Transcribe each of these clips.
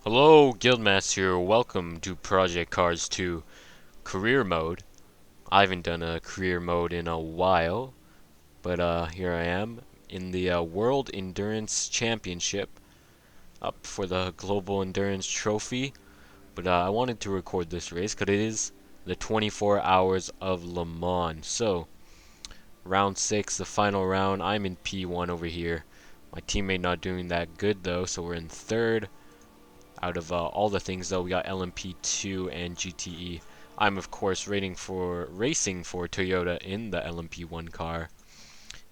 Hello, Guildmaster here. Welcome to Project Cars 2 Career Mode. I haven't done a career mode in a while, but here I am in the World Endurance Championship up for the Global Endurance Trophy. But I wanted to record this race because it is the 24 Hours of Le Mans. So, round 6, the final round. I'm in P1 over here. My teammate not doing that good though, so we're in third. Out of all the things though, we got LMP2 and GTE. I'm of course racing for Toyota in the LMP1 car,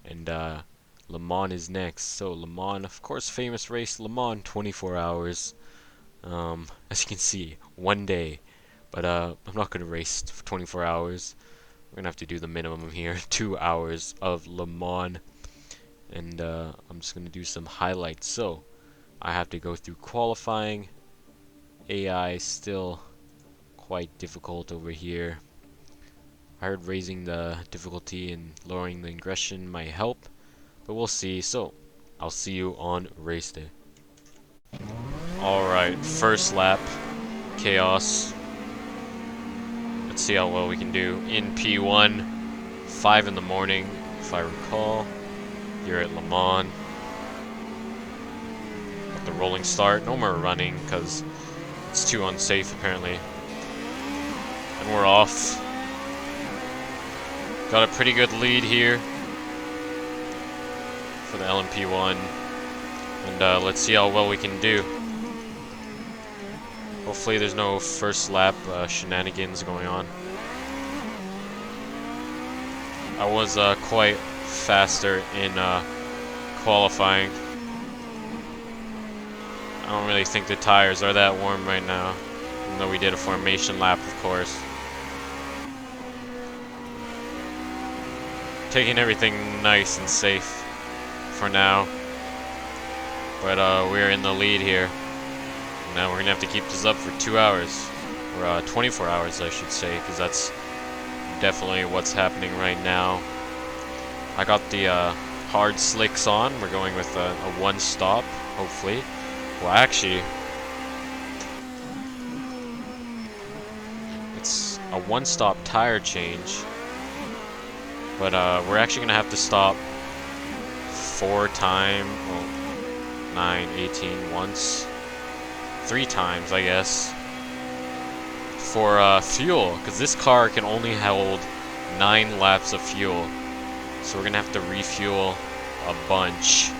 and Le Mans is next. So Le Mans, of course, famous race, Le Mans, 24 hours. As you can see, one day. But I'm not gonna race for 24 hours. We're gonna have to do the minimum here, 2 hours of Le Mans, and I'm just gonna do some highlights. So I have to go through qualifying. AI still quite difficult over here. I heard raising the difficulty and lowering the aggression might help, but we'll see. So, I'll see you on race day. Alright, first lap, chaos. Let's see how well we can do. In P1, 5 in the morning, if I recall, here at Le Mans. Got the rolling start, no more running, because it's too unsafe apparently. And we're off. Got a pretty good lead here for the LMP1. And let's see how well we can do. Hopefully there's no first lap shenanigans going on. I was quite faster in qualifying. I don't really think the tires are that warm right now, even though we did a formation lap, of course. Taking everything nice and safe for now, but we're in the lead here. Now we're gonna have to keep this up for 2 hours, or 24 hours, I should say, because that's definitely what's happening right now. I got the hard slicks on. We're going with a one stop, hopefully. Well, actually, it's a one-stop tire change, but we're actually gonna have to stop 4 times, well, 9, 18, once, 3 times, I guess, for fuel, because this car can only hold 9 laps of fuel, so we're gonna have to refuel a bunch,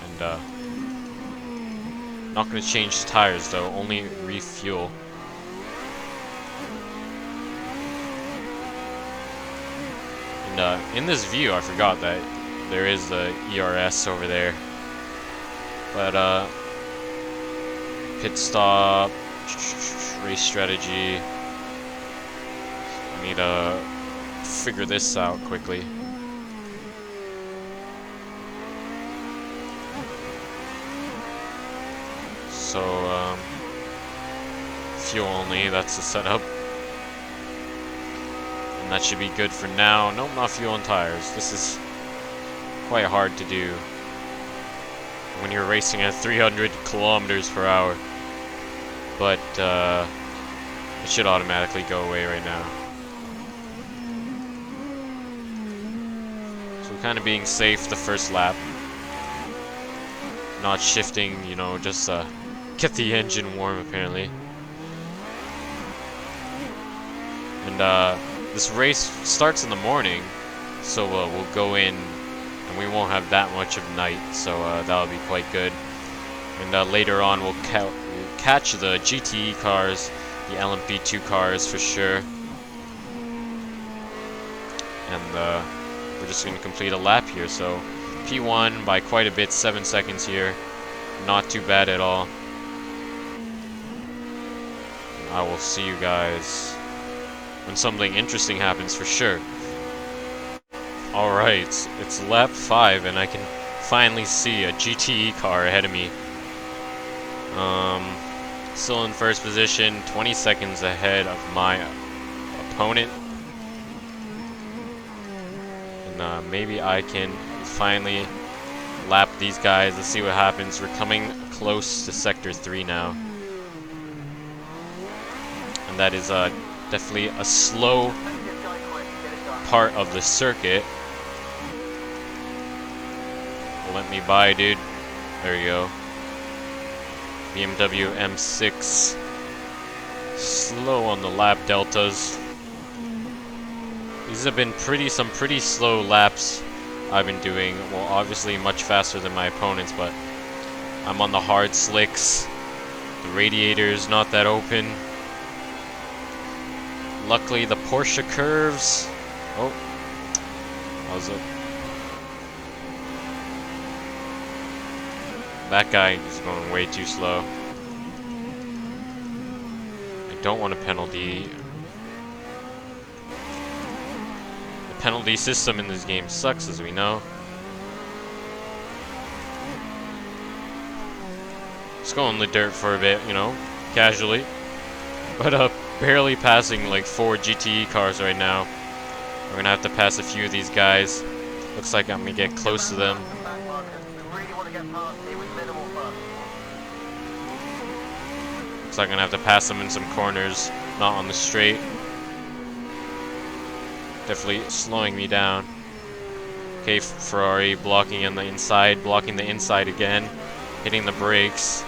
and not going to change the tires though, only refuel. And in this view, I forgot that there is the ERS over there. But pit stop, race strategy. I need to figure this out quickly. So, fuel only, that's the setup. And that should be good for now. Nope, not fuel and tires. This is quite hard to do when you're racing at 300 kilometers per hour. But, it should automatically go away right now. So we're kind of being safe the first lap. Not shifting, you know, just, get the engine warm, apparently. And this race starts in the morning, so we'll go in, and we won't have that much of night, so that'll be quite good. And later on, we'll catch the GTE cars, the LMP2 cars for sure. And we're just going to complete a lap here, so P1 by quite a bit, 7 seconds here. Not too bad at all. I will see you guys when something interesting happens for sure. Alright, it's lap 5 and I can finally see a GTE car ahead of me. Still in first position, 20 seconds ahead of my opponent. And maybe I can finally lap these guys. Let's see what happens. We're coming close to Sector 3 now. And that is definitely a slow part of the circuit. Let me by, dude. There you go. BMW M6. Slow on the lap deltas. These have been some pretty slow laps I've been doing. Well, obviously much faster than my opponents, but I'm on the hard slicks. The radiator's not that open. Luckily, the Porsche curves. Oh, that was that guy is going way too slow. I don't want a penalty. The penalty system in this game sucks, as we know. Just go in the dirt for a bit, you know, casually. But barely passing like 4 GTE cars right now. We're gonna have to pass a few of these guys. Looks like I'm gonna get close to them. Looks like I'm gonna have to pass them in some corners, not on the straight. Definitely slowing me down. Okay, Ferrari blocking on the inside, blocking the inside again, hitting the brakes.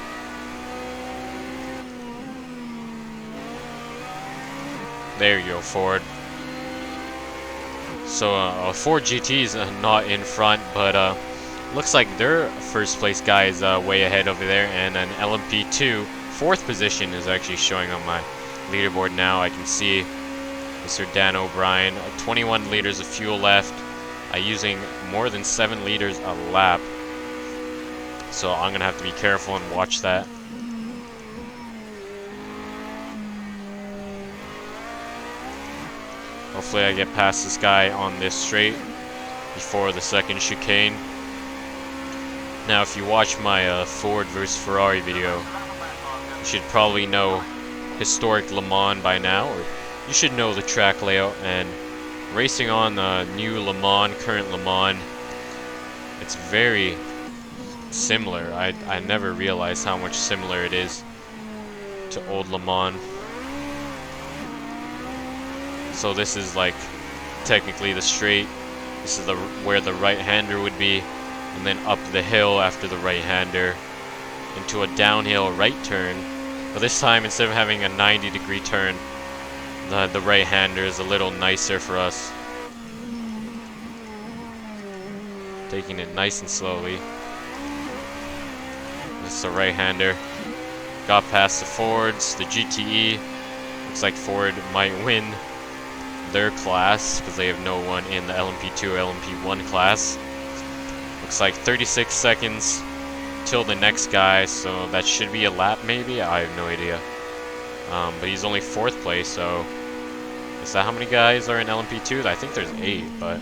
There you go, Ford. So Ford GT's not in front, but looks like their first place guy is way ahead over there, and an LMP2 fourth position is actually showing on my leaderboard now. I can see Mr. Dan O'Brien, 21 liters of fuel left, using more than 7 liters a lap. So I'm gonna have to be careful and watch that. Hopefully I get past this guy on this straight before the second chicane. Now if you watch my Ford vs Ferrari video, you should probably know historic Le Mans by now, or you should know the track layout. And racing on the new Le Mans, current Le Mans, it's very similar. I never realized how much similar it is to old Le Mans. So this is like technically the straight. This is where the right-hander would be, and then up the hill after the right-hander into a downhill right turn. But this time, instead of having a 90-degree turn, the right-hander is a little nicer for us. Taking it nice and slowly. This is the right-hander. Got past the Fords, the GTE. Looks like Ford might win their class because they have no one in the LMP2 or LMP1 class. Looks like 36 seconds till the next guy, so that should be a lap maybe? I have no idea. But he's only 4th place, so is that how many guys are in LMP2? I think there's 8, but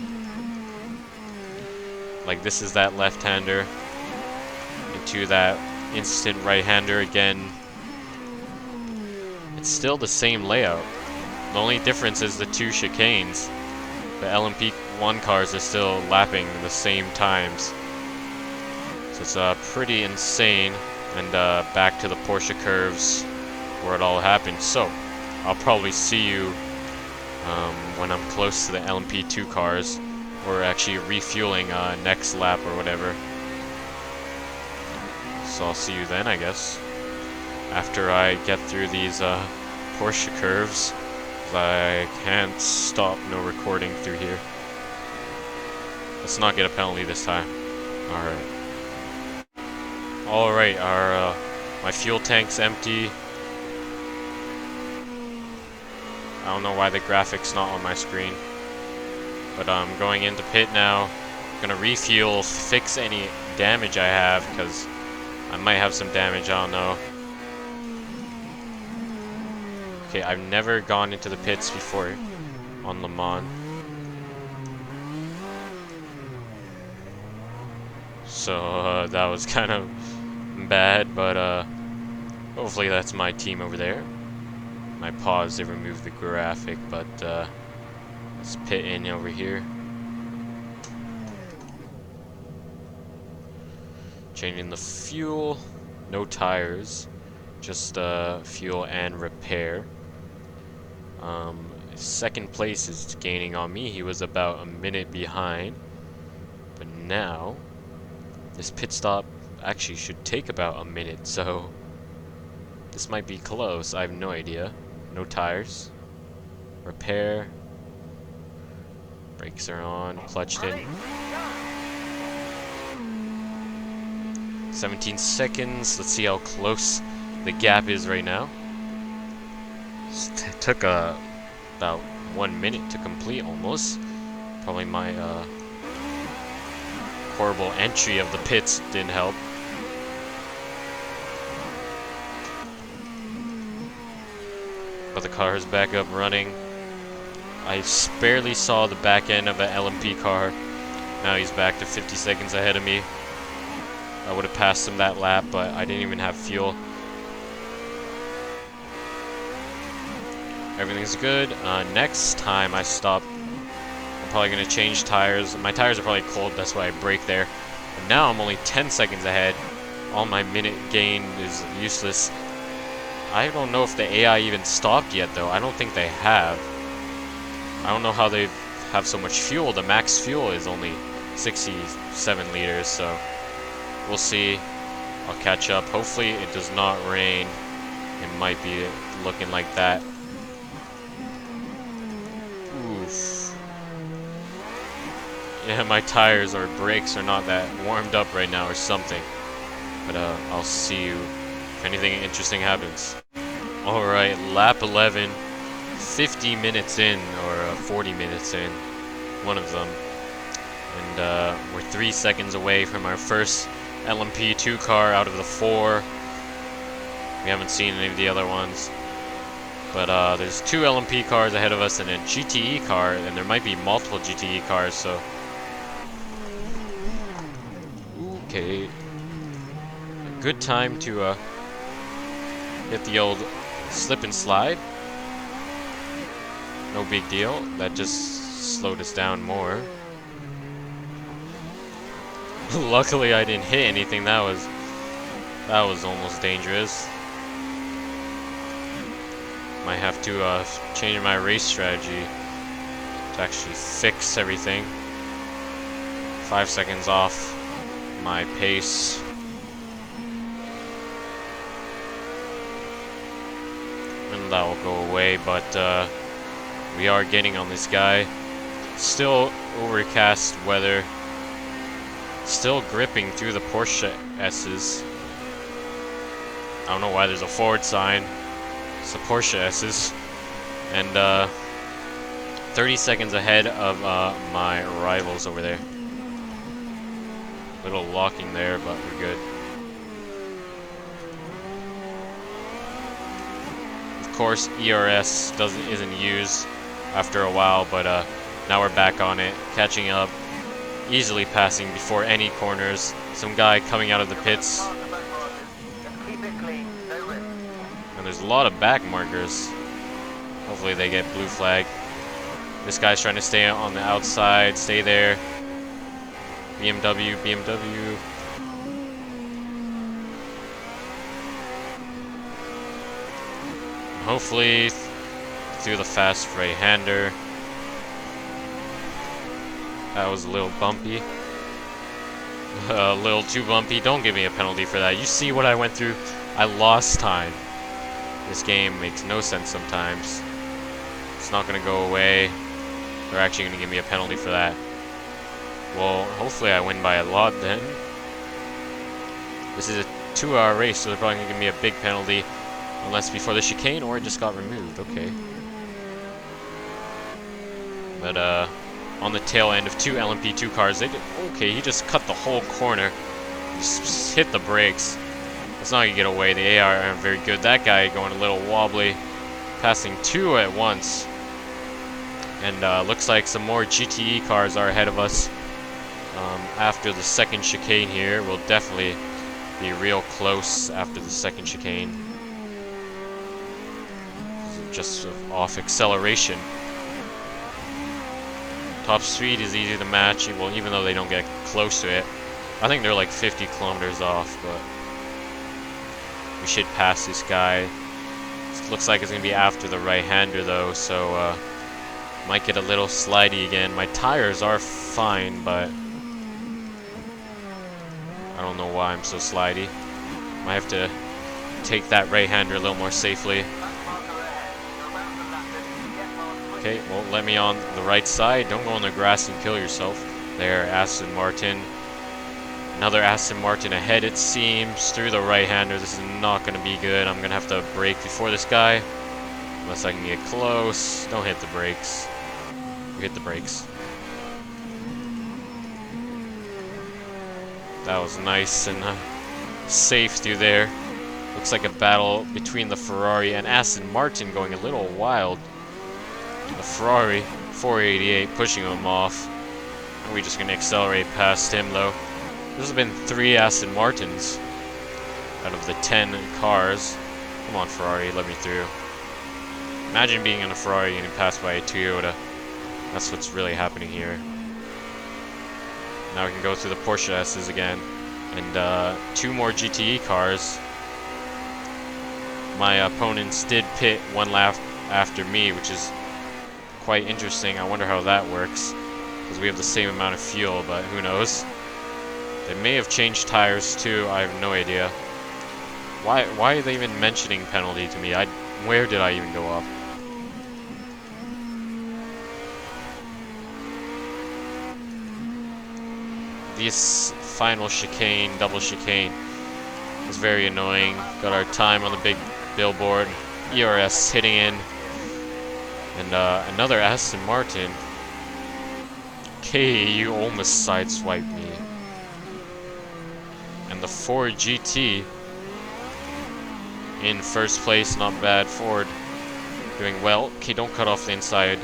like this is that left-hander into that instant right-hander again. It's still the same layout. The only difference is the 2 chicanes. The LMP1 cars are still lapping the same times. So it's pretty insane. And back to the Porsche curves where it all happened. So I'll probably see you when I'm close to the LMP2 cars, or actually refueling next lap or whatever. So I'll see you then, I guess, after I get through these Porsche curves. I can't stop no recording through here. Let's not get a penalty this time. Alright, our my fuel tank's empty. I don't know why the graphics not on my screen. But I'm going into pit now. Gonna refuel, fix any damage I have, because I might have some damage, I don't know. Okay, I've never gone into the pits before on Le Mans. So that was kind of bad, but hopefully that's my team over there. My pause to remove the graphic, but let's pit in over here. Changing the fuel. No tires, just fuel and repair. Second place is gaining on me. He was about a minute behind, but now this pit stop actually should take about a minute, so this might be close. I have no idea. No tires. Repair. Brakes are on. Clutched in. 17 seconds. Let's see how close the gap is right now. It took about 1 minute to complete almost. Probably my horrible entry of the pits didn't help. But the car is back up running. I barely saw the back end of an LMP car. Now he's back to 50 seconds ahead of me. I would have passed him that lap, but I didn't even have fuel. Everything's good. Next time I stop, I'm probably going to change tires. My tires are probably cold, that's why I brake there. But now I'm only 10 seconds ahead. All my minute gain is useless. I don't know if the AI even stopped yet, though. I don't think they have. I don't know how they have so much fuel. The max fuel is only 67 liters, so we'll see. I'll catch up. Hopefully it does not rain. It might be looking like that. Oof. Yeah, my tires or brakes are not that warmed up right now or something. But I'll see you if anything interesting happens. Alright, lap 11. 50 minutes in, or 40 minutes in. One of them. And we're 3 seconds away from our first LMP2 car out of the 4. We haven't seen any of the other ones. But there's 2 LMP cars ahead of us and a GTE car, and there might be multiple GTE cars, so... Okay. A good time to hit the old slip and slide. No big deal. That just slowed us down more. Luckily I didn't hit anything. That was almost dangerous. Might have to change my race strategy to actually fix everything. 5 seconds off my pace. And that will go away, but we are getting on this guy. Still overcast weather. Still gripping through the Porsche S's. I don't know why there's a forward sign. It's the Porsche S's. And 30 seconds ahead of my rivals over there. Little locking there, but we're good. Of course, ERS isn't used after a while, but now we're back on it, catching up, easily passing before any corners. Some guy coming out of the pits. And there's a lot of back markers. Hopefully they get blue flag. This guy's trying to stay on the outside, stay there. BMW, BMW. Hopefully through the fast right-hander. That was a little bumpy. A little too bumpy. Don't give me a penalty for that. You see what I went through? I lost time. This game makes no sense sometimes. It's not going to go away. They're actually going to give me a penalty for that. Well, hopefully I win by a lot then. This is a 2-hour race, so they're probably going to give me a big penalty. Unless before the chicane, or it just got removed. Okay. But, on the tail end of 2 LMP2 cars, they did... Okay, he just cut the whole corner. Just hit the brakes. It's not going to get away. The AI aren't very good. That guy going a little wobbly. Passing 2 at once. And, looks like some more GTE cars are ahead of us. After the second chicane here, we'll definitely be real close after the second chicane. Just off acceleration. Top speed is easy to match, well, even though they don't get close to it. I think they're like 50 kilometers off, but We should pass this guy. This looks like it's going to be after the right-hander, though, so might get a little slidey again. My tires are fine, but I don't know why I'm so slidey. Might have to take that right-hander a little more safely. Okay, won't let me on the right side. Don't go on the grass and kill yourself. There, Aston Martin. Another Aston Martin ahead, it seems, through the right-hander. This is not going to be good. I'm going to have to brake before this guy. Unless I can get close. Don't hit the brakes. You hit the brakes. That was nice and safe through there. Looks like a battle between the Ferrari and Aston Martin going a little wild. The Ferrari 488 pushing him off. We're just going to accelerate past him, though. There's been 3 Aston Martins out of the 10 cars. Come on, Ferrari, let me through. Imagine being in a Ferrari getting passed by a Toyota. That's what's really happening here. Now we can go through the Porsche S's again. And 2 more GTE cars. My opponents did pit 1 lap after me, which is quite interesting. I wonder how that works. Because we have the same amount of fuel, but who knows. They may have changed tires too, I have no idea. Why are they even mentioning penalty to me? Where did I even go off? This final chicane, double chicane, was very annoying. Got our time on the big billboard. ERS hitting in. And another Aston Martin. Okay, you almost sideswiped me. And the Ford GT in first place, not bad. Ford doing well. Okay, don't cut off the inside.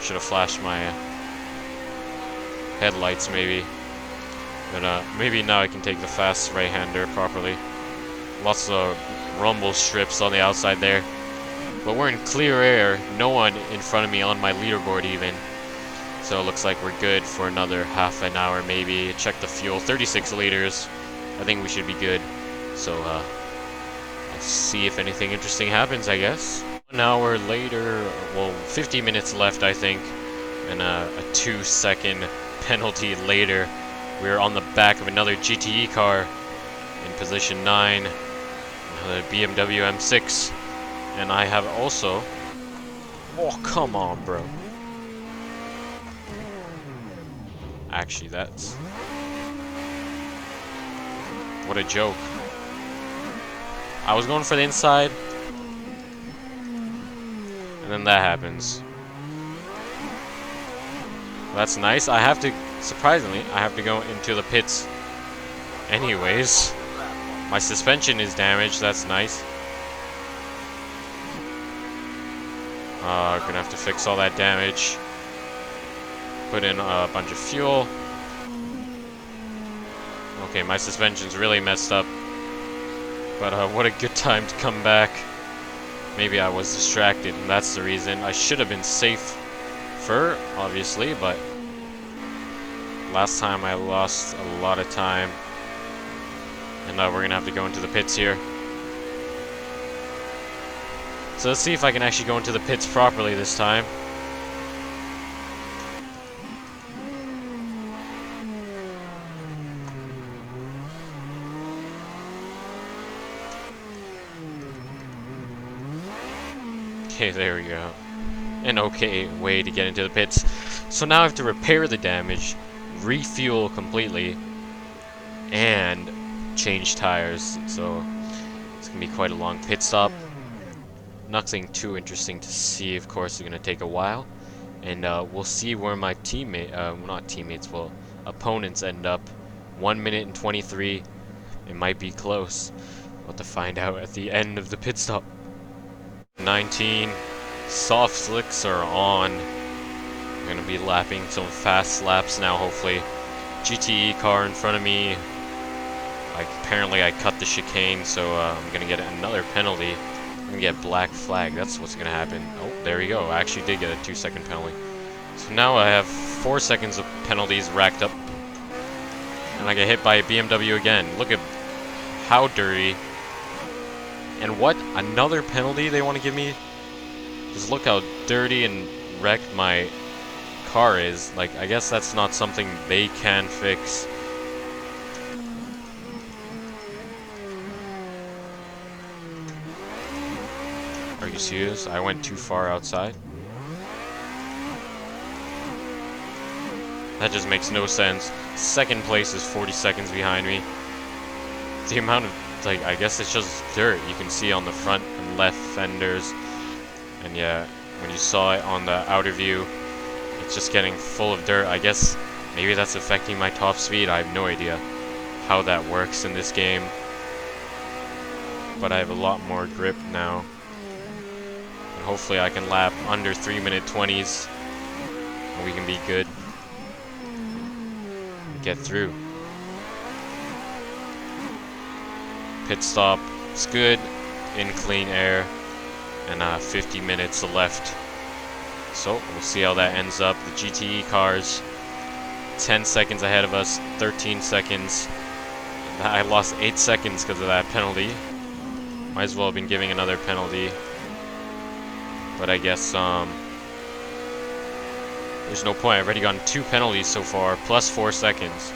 Should have flashed my headlights maybe. But maybe now I can take the fast right-hander properly. Lots of rumble strips on the outside there. But we're in clear air. No one in front of me on my leaderboard even. So it looks like we're good for another half an hour maybe. Check the fuel, 36 liters. I think we should be good. So let's see if anything interesting happens, I guess. 1 hour later, well, 50 minutes left, I think. And a 2-second penalty later. We're on the back of another GTE car in position 9. Another BMW M6. And I have also... Oh, come on, bro. Actually, that's... What a joke. I was going for the inside. And then that happens. That's nice. I have to... Surprisingly, I have to go into the pits anyways. My suspension is damaged. That's nice. Gonna have to fix all that damage. Put in a bunch of fuel. Okay, my suspension's really messed up. But what a good time to come back. Maybe I was distracted, and that's the reason. I should have been safer, obviously, but last time I lost a lot of time. And we're gonna have to go into the pits here. So let's see if I can actually go into the pits properly this time. Okay, there we go. An okay way to get into the pits. So now I have to repair the damage, refuel completely, and change tires. So it's gonna be quite a long pit stop. Nothing too interesting to see, of course. It's gonna take a while, and we'll see where my opponents end up. 1 minute and 23. It might be close. We'll have to find out at the end of the pit stop. 19. Soft slicks are on. I'm gonna be lapping some fast laps now, hopefully. GTE car in front of me. Apparently I cut the chicane, so I'm gonna get another penalty. I'm gonna get black flag. That's what's gonna happen. Oh, there we go. I actually did get a 2-second penalty. So now I have 4 seconds of penalties racked up. And I get hit by a BMW again. Look at how dirty. And what? Another penalty they want to give me? Just look how dirty and wrecked my car is. Like, I guess that's not something they can fix. Are you serious? I went too far outside? That just makes no sense. Second place is 40 seconds behind me. The amount of, like, I guess it's just dirt you can see on the front and left fenders. And yeah, when you saw it on the outer view, it's just getting full of dirt. I guess maybe that's affecting my top speed. I have no idea how that works in this game. But I have a lot more grip now. And hopefully I can lap under 3-minute 20s. And we can be good. Get through. Pit stop. It's good. In clean air. And 50 minutes left. So we'll see how that ends up. The GTE cars 10 seconds ahead of us, 13 seconds. I lost 8 seconds because of that penalty. Might as well have been giving another penalty. But I guess there's no point. I've already gotten 2 penalties so far, plus 4 seconds.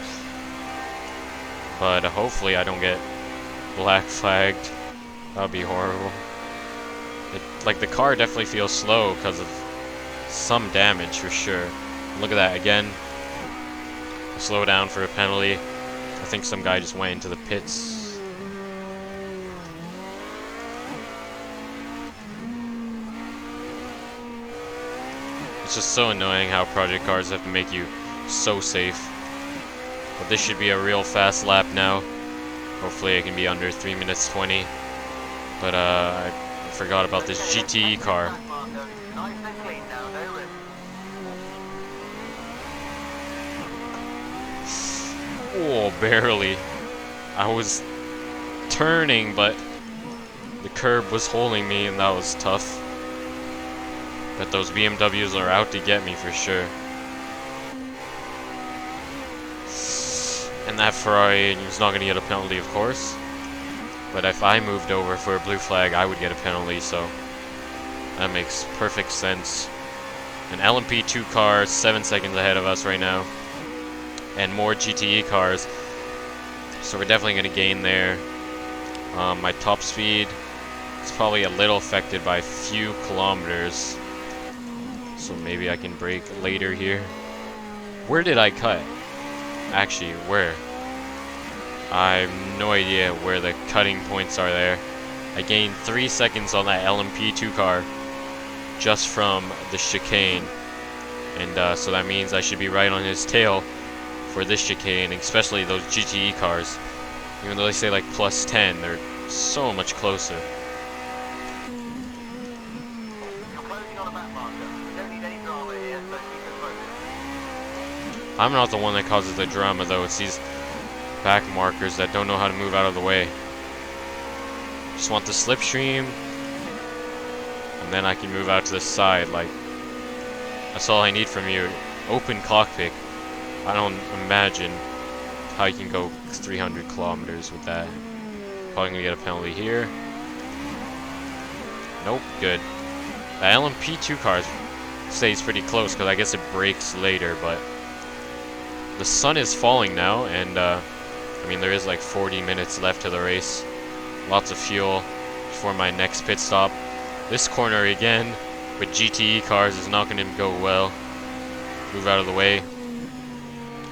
But hopefully I don't get black flagged. That would be horrible. Like, the car definitely feels slow because of some damage for sure. Look at that again. Slow down for a penalty. I think some guy just went into the pits. It's just so annoying how project cars have to make you so safe. But this should be a real fast lap now. Hopefully it can be under 3 minutes 20. But I forgot about this GTE car. Oh, barely. I was turning, but the curb was holding me, and that was tough. Bet those BMWs are out to get me for sure. And that Ferrari was not going to get a penalty, of course. But if I moved over for a blue flag, I would get a penalty, so that makes perfect sense. An LMP2 car 7 seconds ahead of us right now. And more GTE cars. So we're definitely going to gain there. My top speed is probably a little affected by a few kilometers. So maybe I can brake later here. Where did I cut? Actually, where? I have no idea where the cutting points are there. I gained 3 seconds on that LMP2 car just from the chicane. And so that means I should be right on his tail for this chicane, especially those GTE cars. Even though they say like plus 10, they're so much closer. I'm not the one that causes the drama though, it's these back markers that don't know how to move out of the way. Just want the slipstream, and then I can move out to the side. Like, that's all I need from you. Open cockpit. I don't imagine how you can go 300 kilometers with that. Probably gonna get a penalty here. Nope, good. The LMP2 car stays pretty close because I guess it brakes later, but the sun is falling now, and I mean, there is like 40 minutes left to the race. Lots of fuel before my next pit stop. This corner again with GTE cars is not going to go well. Move out of the way.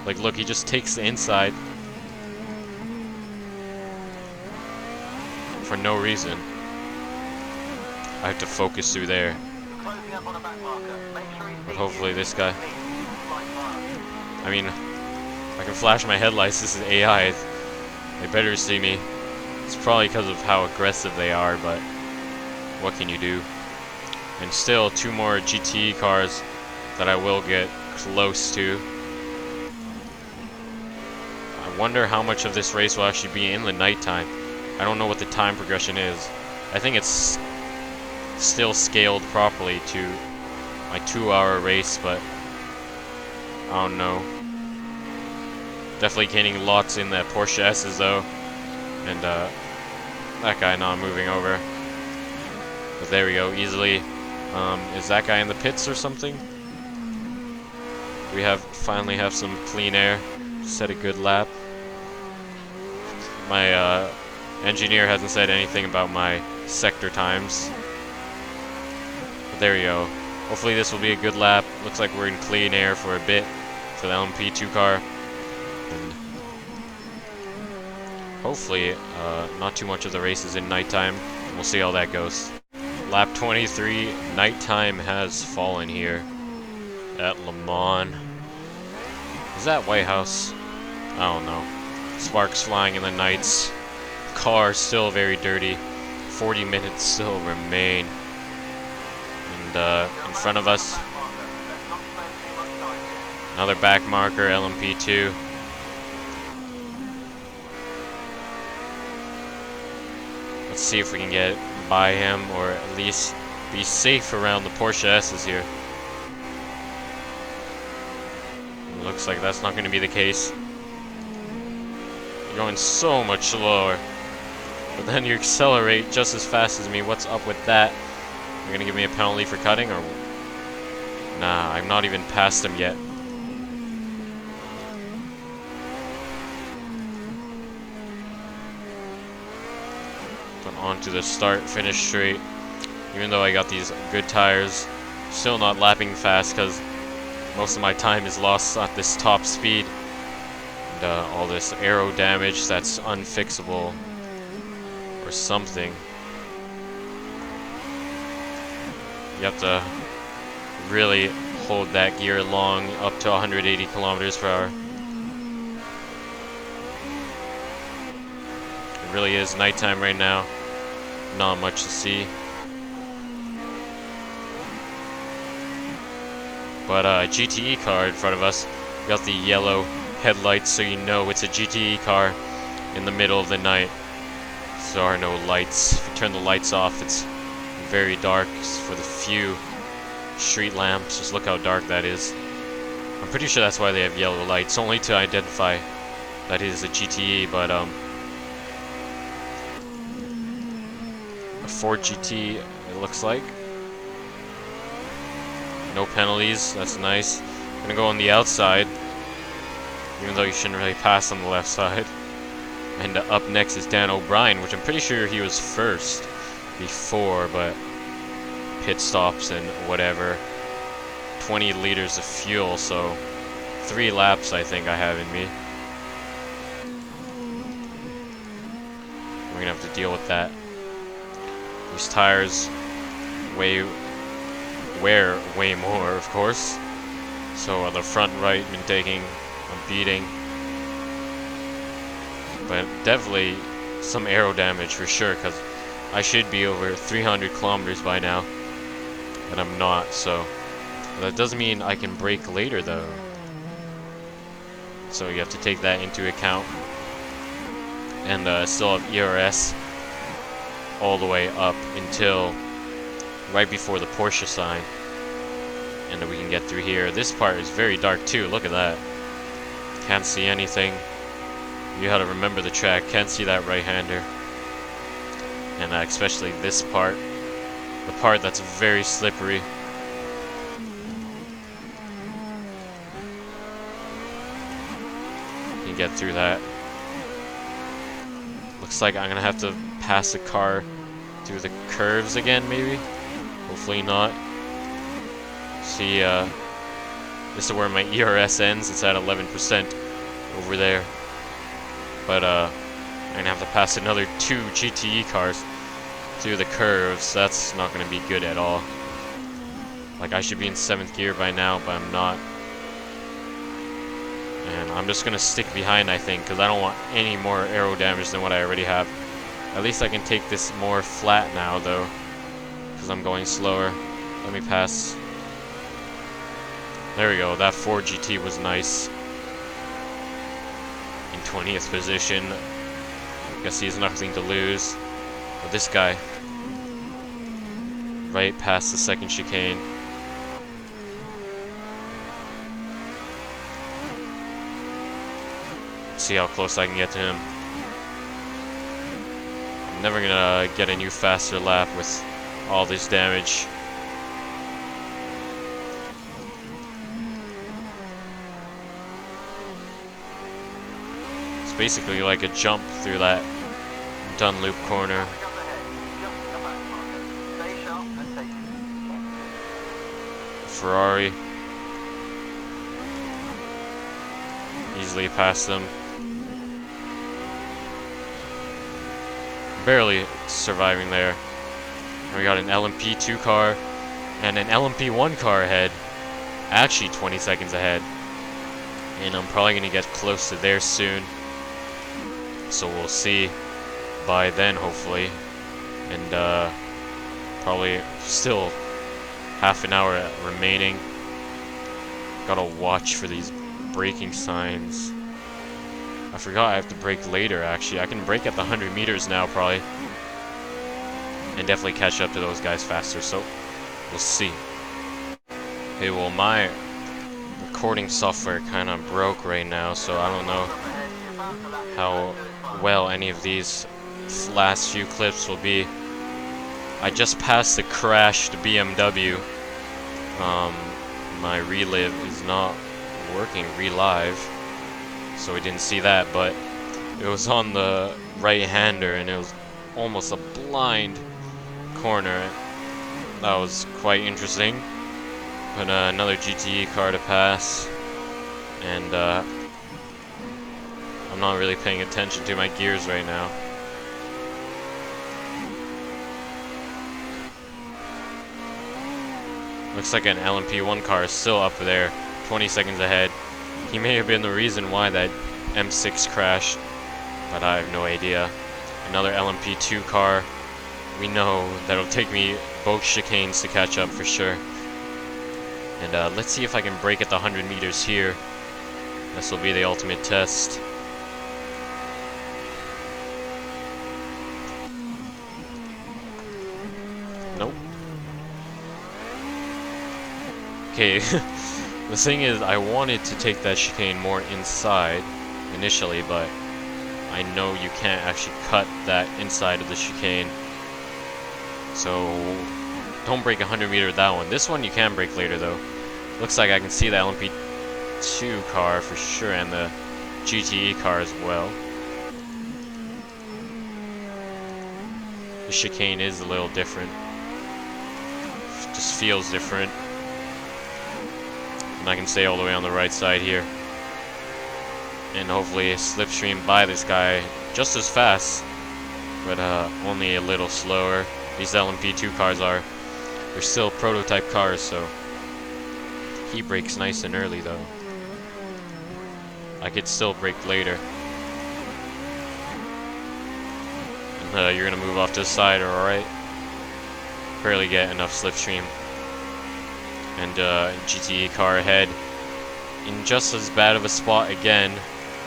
Like, look, he just takes the inside for no reason. I have to focus through there. But hopefully this guy... I mean, I can flash my headlights. This is AI. They better see me. It's probably because of how aggressive they are, but what can you do? And still 2 more GTE cars that I will get close to. I wonder how much of this race will actually be in the nighttime. I don't know what the time progression is. I think it's still scaled properly to my 2-hour race, but I don't know. Definitely gaining lots in that Porsche S's though. And that guy not moving over. But there we go, easily. Is that guy in the pits or something? We finally have some clean air. Set a good lap. My engineer hasn't said anything about my sector times. But there we go. Hopefully this will be a good lap. Looks like we're in clean air for a bit for the LMP2 car. And hopefully not too much of the race is in nighttime. We'll see how that goes. Lap 23, nighttime has fallen here at LeMans. Is that White House? I don't know. Sparks flying in the nights. Car still very dirty. 40 minutes still remain. And in front of us, another back marker, LMP2. Let's see if we can get by him, or at least be safe around the Porsche S's here. It looks like that's not going to be the case. You're going so much slower. But then you accelerate just as fast as me. What's up with that? You're gonna give me a penalty for cutting, or? Nah, I'm not even past him yet. But on to the start, finish straight. Even though I got these good tires, still not lapping fast because most of my time is lost at this top speed. And all this aero damage that's unfixable or something. You have to really hold that gear long, up to 180 kilometers per hour. It really is nighttime right now. Not much to see. But a GTE car in front of us. We got the yellow headlights, so you know it's a GTE car in the middle of the night. There are no lights. If you turn the lights off, it's very dark for the few street lamps. Just look how dark that is. I'm pretty sure that's why they have yellow lights, only to identify that it is a GTE, but a Ford GT, it looks like. No penalties, that's nice. I'm gonna go on the outside, even though you shouldn't really pass on the left side. And up next is Dan O'Brien, which I'm pretty sure he was first before, but pit stops and whatever. 20 liters of fuel, so 3 laps I think I have in me. We're gonna have to deal with that. These tires wear way more, of course. So the front right been taking a beating. But definitely some aero damage for sure, because I should be over 300 kilometers by now, but I'm not, so that doesn't mean I can brake later though. So you have to take that into account. And still have ERS all the way up until right before the Porsche sign. And then we can get through here. This part is very dark too, look at that. Can't see anything. You gotta remember the track, can't see that right-hander. And especially this part. The part that's very slippery. You can get through that. Looks like I'm gonna have to pass the car through the curves again, maybe? Hopefully not. See, this is where my ERS ends. It's at 11% over there. But I'm gonna have to pass another 2 GTE cars through the curves. That's not gonna be good at all. Like, I should be in 7th gear by now, but I'm not. And I'm just gonna stick behind, I think, because I don't want any more aero damage than what I already have. At least I can take this more flat now, though, because I'm going slower. Let me pass. There we go. That Ford GT was nice. In 20th position. Guess he has nothing to lose. But this guy, right past the second chicane. See how close I can get to him. I'm never gonna get a new faster lap with all this damage. It's basically like a jump through that done loop corner. Ferrari. Easily past them. Barely surviving there. We got an LMP2 car and an LMP1 car ahead. Actually 20 seconds ahead. And I'm probably going to get close to there soon. So we'll see by then, hopefully. And probably still half an hour remaining. Gotta watch for these braking signs. I forgot I have to brake later, actually. I can brake at the 100 meters now, probably. And definitely catch up to those guys faster, so we'll see. Hey, well, my recording software kind of broke right now, so I don't know how well any of these last few clips will be. I just passed the crashed BMW. My relive is not working, relive, so we didn't see that, but it was on the right-hander and it was almost a blind corner. That was quite interesting. But another GTE car to pass, and I'm not really paying attention to my gears right now. Looks like an LMP1 car is still up there, 20 seconds ahead. He may have been the reason why that M6 crashed, but I have no idea. Another LMP2 car. We know that'll take me both chicanes to catch up for sure. And let's see if I can brake at the 100 meters here. This will be the ultimate test. Nope. Okay, the thing is, I wanted to take that chicane more inside initially, but I know you can't actually cut that inside of the chicane. So don't brake 100 meter that one. This one you can brake later though. Looks like I can see the LMP2 car for sure and the GTE car as well. The chicane is a little different. Just feels different. And I can stay all the way on the right side here. And hopefully slipstream by this guy just as fast, but only a little slower. These LMP2 cars are. They're still prototype cars, so he brakes nice and early though. I could still brake later. And you're gonna move off to the side, alright? Barely get enough slipstream. And GTE car ahead in just as bad of a spot again.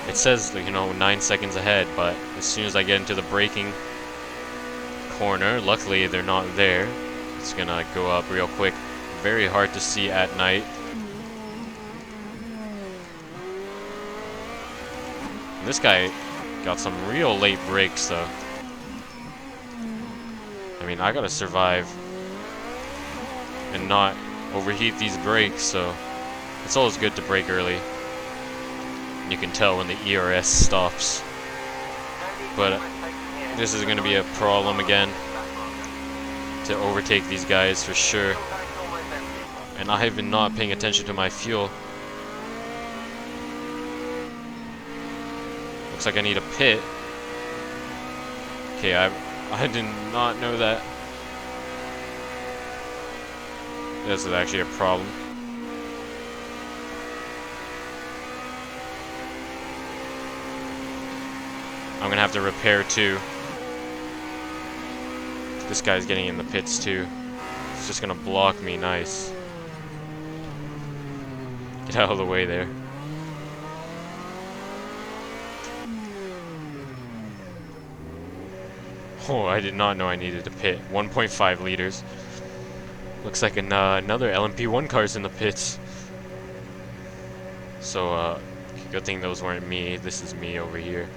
It says, you know, 9 seconds ahead, but as soon as I get into the braking corner, luckily they're not there. It's gonna go up real quick. Very hard to see at night. And this guy got some real late brakes though. I mean, I gotta survive and not overheat these brakes, so it's always good to brake early. And you can tell when the ERS stops. But this is going to be a problem again to overtake these guys for sure. And I have been not paying attention to my fuel. Looks like I need a pit. Okay, I did not know that. This is actually a problem. I'm gonna have to repair too. This guy's getting in the pits too. It's just gonna block me, nice. Get out of the way there. Oh, I did not know I needed to pit. 1.5 liters. Looks like another LMP1 car's in the pits. So, Good thing those weren't me. This is me over here.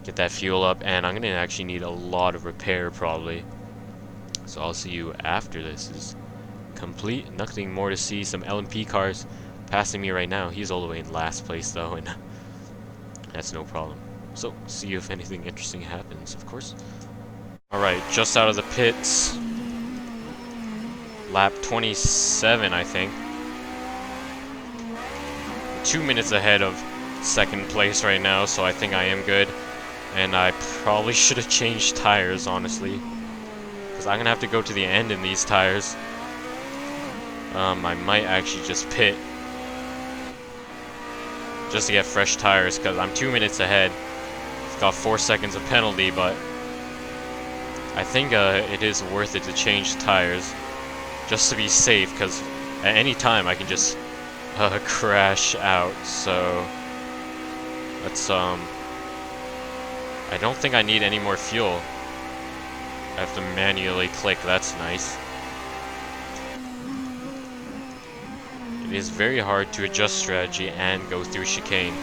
Get that fuel up, and I'm gonna actually need a lot of repair probably. So I'll see you after this is complete. Nothing more to see. Some LMP cars passing me right now. He's all the way in last place though, and that's no problem. So see you if anything interesting happens, of course. Alright, just out of the pits. Lap 27, I think. 2 minutes ahead of second place right now, so I think I am good. And I probably should have changed tires, honestly. Because I'm going to have to go to the end in these tires. I might actually just pit. Just to get fresh tires, because I'm 2 minutes ahead. It's got 4 seconds of penalty, but I think it is worth it to change tires. Just to be safe, because at any time I can just crash out. So let's I don't think I need any more fuel. I have to manually click. That's nice. It is very hard to adjust strategy and go through chicane.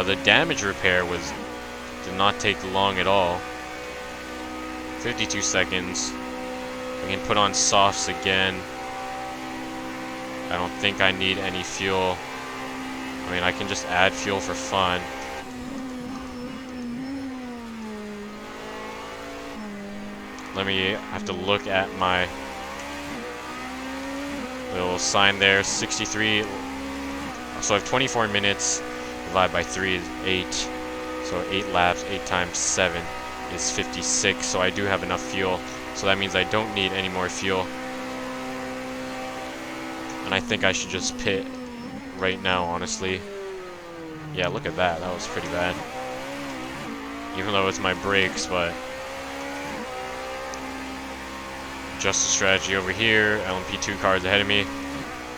The damage repair did not take long at all. 52 seconds. We can put on softs again. I don't think I need any fuel. I mean, I can just add fuel for fun. I have to look at my little sign there. 63. So I have 24 minutes. Divided by 3 is 8. So 8 laps, 8 times 7 is 56. So I do have enough fuel. So that means I don't need any more fuel. And I think I should just pit right now, honestly. Yeah, look at that. That was pretty bad. Even though it's my brakes, but just the strategy over here. LMP2 cars ahead of me.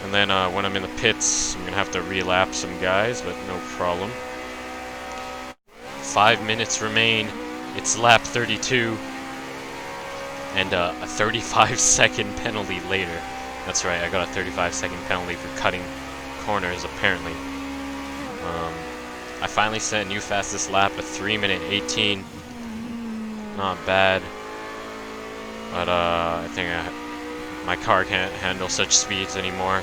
And then when I'm in the pits, I'm going to have to relap some guys, but no problem. 5 minutes remain. It's lap 32. And a 35-second penalty later. That's right, I got a 35-second penalty for cutting corners, apparently. I finally set a new fastest lap, a 3:18. Not bad. But I think my car can't handle such speeds anymore.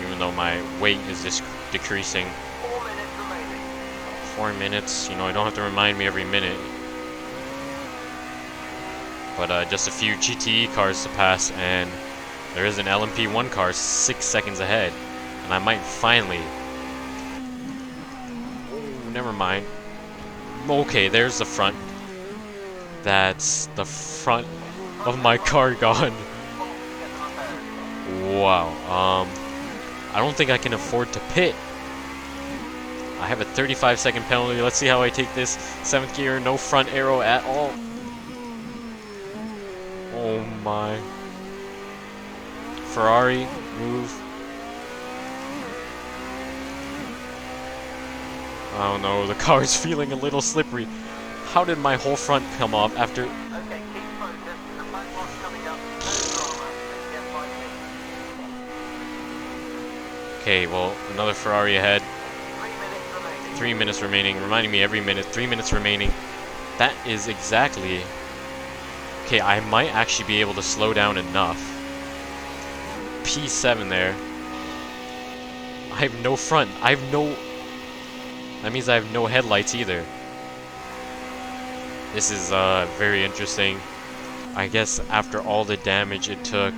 Even though my weight is just decreasing. 4 minutes remaining. 4 minutes, you know, I don't have to remind me every minute. But just a few GTE cars to pass, and there is an LMP1 car 6 seconds ahead. And I might finally... Oh, never mind. Okay, there's the front. That's the front of my car gone. Wow, I don't think I can afford to pit. I have a 35-second penalty. Let's see how I take this. 7th gear, no front arrow at all. Oh my. Ferrari, move. Oh no, the car is feeling a little slippery. How did my whole front come off after... Okay, keep focused. The black box coming up. No drama. Let's get fighting. Okay, well, another Ferrari ahead. 3 minutes remaining. 3 minutes remaining. Reminding me every minute. 3 minutes remaining. That is exactly... Okay, I might actually be able to slow down enough. P7 there. I have no front. I have no... That means I have no headlights either. This is very interesting. I guess after all the damage it took,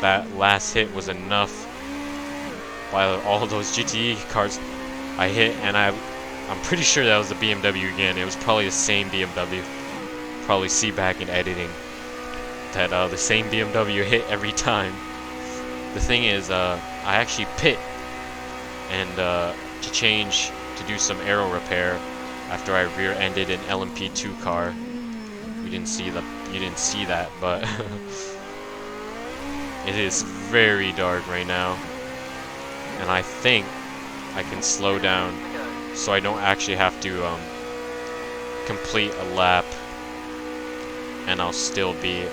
that last hit was enough. While all those GTE cars I hit, and I'm pretty sure that was the BMW again. It was probably the same BMW. Probably see back in editing that the same BMW hit every time. The thing is, I actually pit and to change to do some aero repair after I rear-ended an LMP2 car. You didn't see that, but it is very dark right now, and I think I can slow down so I don't actually have to complete a lap, and I'll still be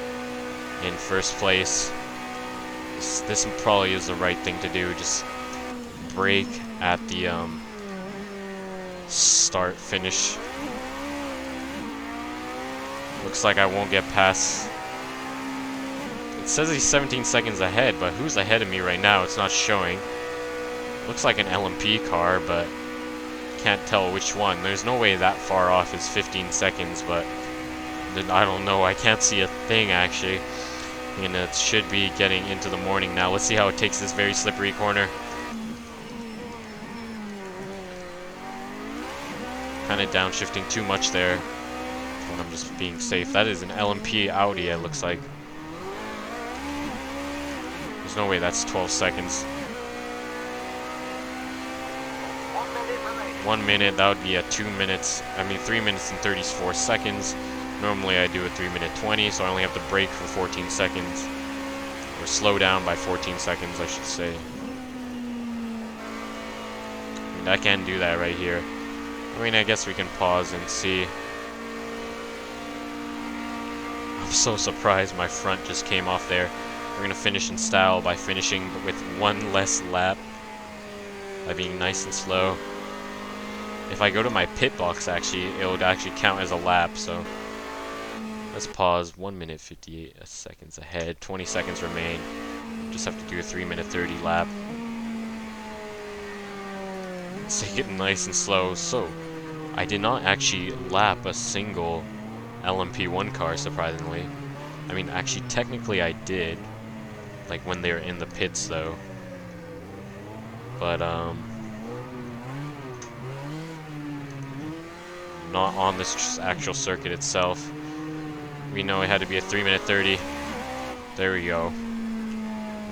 in first place. This probably is the right thing to do. Just brake at the start finish. Looks like I won't get past. It says he's 17 seconds ahead, but who's ahead of me right now? It's not showing. Looks like an LMP car, but can't tell which one. There's no way that far off is 15 seconds, but I don't know. I can't see a thing actually. And it should be getting into the morning now. Let's see how it takes this very slippery corner. Kind of downshifting too much there. But I'm just being safe. That is an LMP Audi, it looks like. There's no way that's 12 seconds. 1 minute remaining. 1 minute, that would be at 2 minutes. I mean 3 minutes and 34 seconds. Normally I do a 3-minute 20, so I only have to brake for 14 seconds. Or slow down by 14 seconds, I should say. And I can do that right here. I mean, I guess we can pause and see. I'm so surprised my front just came off there. We're going to finish in style by finishing with one less lap. By being nice and slow. If I go to my pit box, actually, it would actually count as a lap, so... Let's pause. 1 minute 58 seconds ahead. 20 seconds remain. Just have to do a 3-minute 30 lap. Let's take it nice and slow. So, I did not actually lap a single LMP1 car, surprisingly. I mean, actually, technically I did. Like, when they were in the pits, though. But, not on this actual circuit itself. We know it had to be a 3-minute 30. There we go.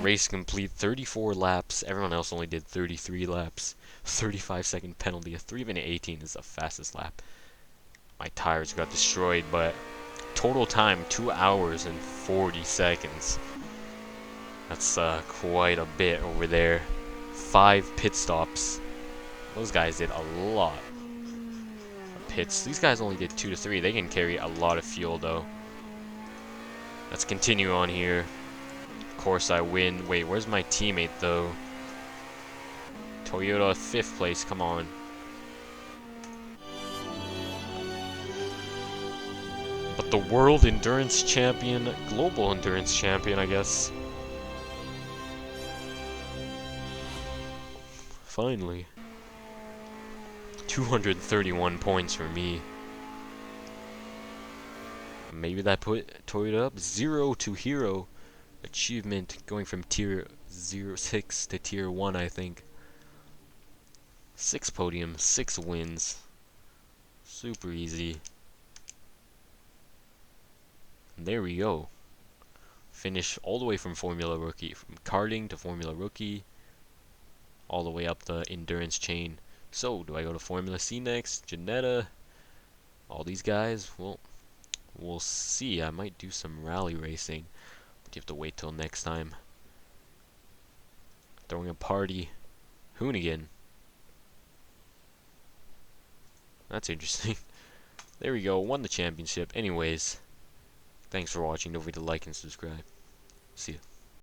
Race complete, 34 laps. Everyone else only did 33 laps. 35-second penalty. A 3-minute 18 is the fastest lap. My tires got destroyed, but total time 2 hours and 40 seconds. That's quite a bit over there. 5 pit stops. Those guys did a lot of pits. These guys only did 2 to 3. They can carry a lot of fuel, though. Let's continue on here. Of course I win. Wait, where's my teammate though? Toyota 5th place, come on. But the world endurance champion, global endurance champion, I guess. Finally. 231 points for me. Maybe that put Toyota up. 0 to hero. Achievement going from tier 6 to tier 1, I think. 6 podiums, 6 wins. Super easy. And there we go. Finish all the way from Formula Rookie. From karting to Formula Rookie. All the way up the endurance chain. So, do I go to Formula C next? Janetta? All these guys? Well, we'll see. I might do some rally racing. But you have to wait till next time. Throwing a party. Hoonigan. That's interesting. There we go. Won the championship. Anyways. Thanks for watching. Don't forget to like and subscribe. See ya.